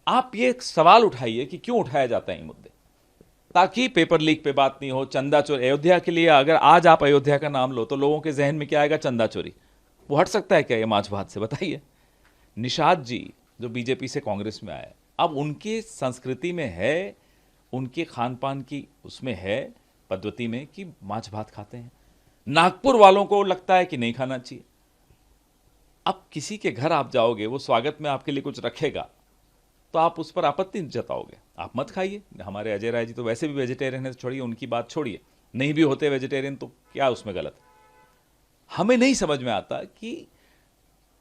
आप ये सवाल उठाइए कि क्यों उठाया जाता है ये मुद्दे, ताकि पेपर लीक पे बात नहीं हो, चंदा चोरी। अयोध्या के लिए अगर आज आप अयोध्या का नाम लो तो लोगों के जहन में क्या आएगा? चंदा चोरी। वो हट सकता है क्या ये माछ भात से? बताइए। निषाद जी जो बीजेपी से कांग्रेस में आए, अब उनकी संस्कृति में है, उनके खान पान की उसमें है पद्धति में कि माछ भात खाते हैं। नागपुर वालों को लगता है कि नहीं खाना चाहिए। अब किसी के घर आप जाओगे, वो स्वागत में आपके लिए कुछ रखेगा तो आप उस पर आपत्ति जताओगे, आप मत खाइए। हमारे अजय राय जी तो वैसे भी वेजिटेरियन है, छोड़िए उनकी बात, छोड़िए, नहीं भी होते वेजिटेरियन तो क्या उसमें गलत? हमें नहीं समझ में आता कि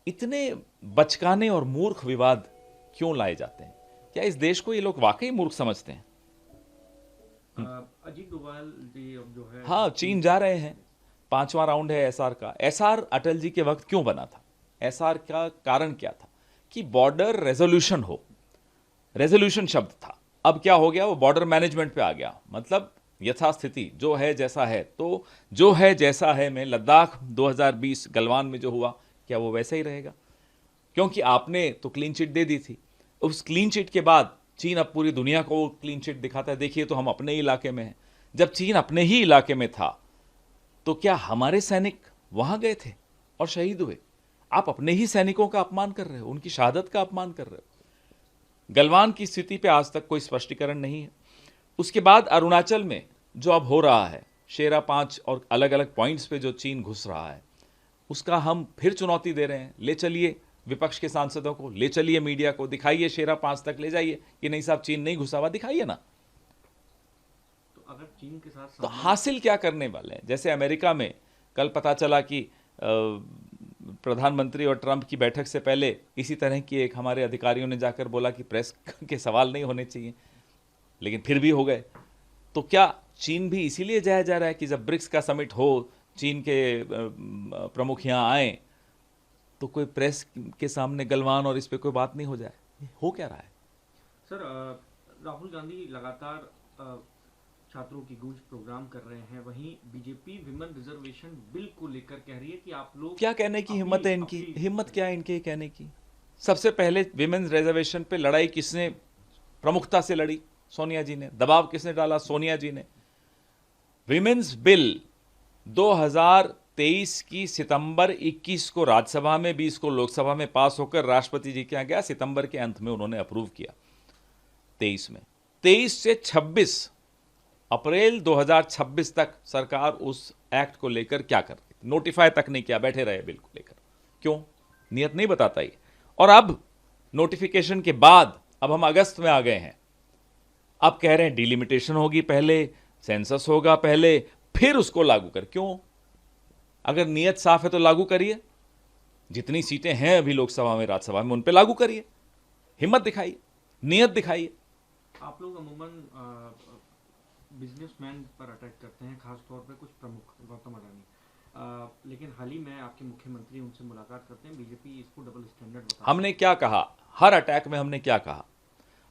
इतने बचकाने और मूर्ख विवाद क्यों लाए जाते हैं। क्या इस देश को ये लोग वाकई मूर्ख समझते हैं? अजीत डोभाल जी अब जो है हाँ, चीन जा रहे हैं, 5वां राउंड है एसआर का। एसआर अटल जी के वक्त क्यों बना था? एसआर का कारण क्या था? कि बॉर्डर रेजोल्यूशन हो। रेजोल्यूशन शब्द था, अब क्या हो गया? वो बॉर्डर मैनेजमेंट पे आ गया। मतलब यथास्थिति जो है जैसा है, तो जो है जैसा है में लद्दाख 2020 गलवान में जो हुआ, क्या वो वैसा ही रहेगा? क्योंकि आपने तो क्लीन चिट दे दी थी। उस क्लीन चिट के बाद चीन अब पूरी दुनिया को क्लीन चिट दिखाता है, देखिए तो हम अपने ही इलाके में हैं। जब चीन अपने ही इलाके में था तो क्या हमारे सैनिक वहां गए थे और शहीद हुए? आप अपने ही सैनिकों का अपमान कर रहे हो, उनकी शहादत का अपमान कर रहे हो। गलवान की स्थिति पे आज तक कोई स्पष्टीकरण नहीं है। उसके बाद अरुणाचल में जो अब हो रहा है, शेरा 5 और अलग अलग पॉइंट्स पे जो चीन घुस रहा है, उसका हम फिर चुनौती दे रहे हैं। ले चलिए विपक्ष के सांसदों को, ले चलिए मीडिया को, दिखाइए शेरा 5 तक ले जाइए कि नहीं साहब चीन नहीं घुसा हुआ, दिखाइए ना। तो अगर चीन के साथ तो संबंध हासिल क्या करने वाले हैं? जैसे अमेरिका में कल पता चला कि प्रधानमंत्री और ट्रंप की बैठक से पहले इसी तरह की एक हमारे अधिकारियों ने जाकर बोला कि प्रेस के सवाल नहीं होने चाहिए, लेकिन फिर भी हो गए। तो क्या चीन भी इसीलिए जाया जा रहा है कि जब ब्रिक्स का समिट हो, चीन के प्रमुख यहाँ आए तो कोई प्रेस के सामने गलवान और इस पे कोई बात नहीं हो जाए? हो क्या रहा है? सर राहुल गांधी लगातार छात्रों की गूंज प्रोग्राम कर रहे हैं, वहीं बीजेपी विमेन रिजर्वेशन बिल को लेकर कह रही है कि आप लोग क्या कहने की हिम्मत अपनी है इनकी? अपनी हिम्मत क्या है इनके कहने की? सबसे पहले विमेन्स रिजर्वेशन पे लड़ाई किसने प्रमुखता से लड़ी? सोनिया जी ने। दबाव किसने डाला? सोनिया जी ने। विमेन्स बिल 2023 की सितंबर 21 को राज्यसभा में, 20 को लोकसभा में पास होकर राष्ट्रपति जी के यहाँ गया। सितंबर के अंत में उन्होंने अप्रूव किया 23 में। 23 से 26 अप्रैल 2026 तक सरकार उस एक्ट को लेकर क्या कर रही थी? नोटिफाई तक नहीं किया, बैठे रहे बिल को लेकर। क्यों? नियत नहीं बताता ये। और अब नोटिफिकेशन के बाद अब हम अगस्त में आ गए हैं, अब कह रहे हैं डिलिमिटेशन होगी पहले, सेंसस होगा पहले, फिर उसको लागू कर। क्यों? अगर नियत साफ है तो लागू करिए। जितनी सीटें हैं अभी लोकसभा में, राज्यसभा में, उन पे लागू करिए। हिम्मत दिखाइए, नियत दिखाइए। आप लोग अमूमन बिजनेसमैन पर अटैक करते हैं, खासतौर पे कुछ प्रमुख, गौतम अडानी, लेकिन हाल ही में आपके मुख्यमंत्री उनसे मुलाकात करते हैं, बीजेपी इसको डबल स्टैंडर्ड बताती हमने क्या कहा? हर अटैक में हमने क्या कहा?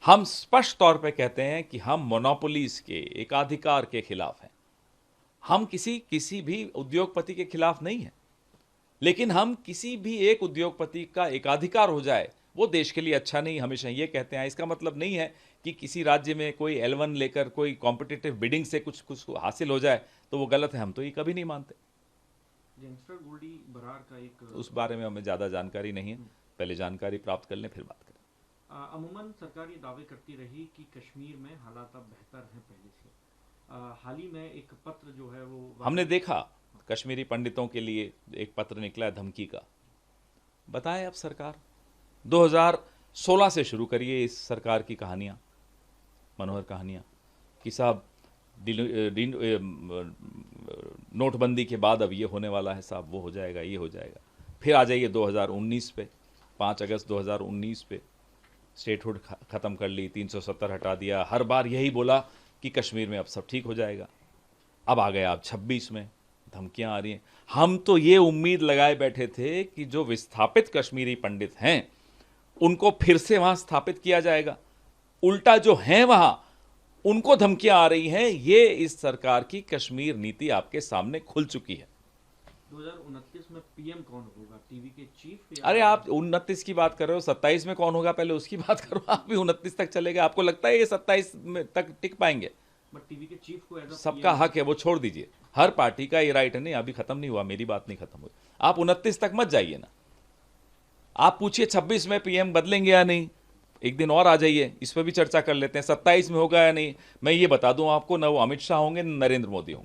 हम स्पष्ट तौर पे कहते हैं कि हम मोनोपोलीज के, एकाधिकार के खिलाफ हैं। हम किसी भी उद्योगपति के खिलाफ नहीं है, लेकिन हम किसी भी एक उद्योगपति का एकाधिकार हो जाए वो देश के लिए अच्छा नहीं, हमेशा ये कहते हैं। इसका मतलब नहीं है कि किसी राज्य में कोई L1 लेकर कोई कॉम्पिटिटिव बिडिंग से कुछ कुछ हासिल हो जाए तो वो गलत है, हम तो ये कभी नहीं मानते। है। गैंगस्टर गोल्डी बरार का एक उस बारे में हमें ज़्यादा जानकारी नहीं है, पहले जानकारी प्राप्त कर लें फिर बात करें। अमूमन सरकार ये दावे करती रही कि कश्मीर में हालात अब बेहतर हैं पहले से। हाल ही में एक पत्र जो है वो हमने देखा कश्मीरी पंडितों के लिए एक पत्र निकला है धमकी का। बताएं अब सरकार 2016 से शुरू करिए इस सरकार की कहानियां, मनोहर कहानियां कि साहब नोटबंदी के बाद अब ये होने वाला है साहब, वो हो जाएगा, ये हो जाएगा। फिर आ जाइए 2019 पे, 5 अगस्त 2019 पे स्टेटहुड ख़त्म कर ली, 370 हटा दिया। हर बार यही बोला कि कश्मीर में अब सब ठीक हो जाएगा। अब आ गया, अब 26 में धमकियां आ रही हैं। हम तो ये उम्मीद लगाए बैठे थे कि जो विस्थापित कश्मीरी पंडित हैं उनको फिर से वहां स्थापित किया जाएगा। उल्टा जो हैं वहां, उनको धमकियां आ रही हैं। ये इस सरकार की कश्मीर नीति आपके सामने खुल चुकी है। 2029 में पीएम कौन होगा, टीवी के चीफ या अरे आप 29 की बात कर रहे हो, 27 में कौन होगा पहले उसकी बात करो। आप भी 29 तक चले गए, आपको लगता है ये 27 में तक टिक पाएंगे? बट टीवी के चीफ को एज अ सबका हक है, वो छोड़ दीजिए, हर पार्टी का ये राइट है। नहीं अभी खत्म नहीं हुआ, मेरी बात नहीं खत्म हुई, आप 29 तक मत जाइए ना। आप पूछिए 26 में पीएम बदलेंगे या नहीं, एक दिन और आ जाइए, इस पर भी चर्चा कर लेते हैं। 27 में होगा या नहीं, मैं ये बता दूं आपको, ना वो अमित शाह होंगे न नरेंद्र मोदी होंगे।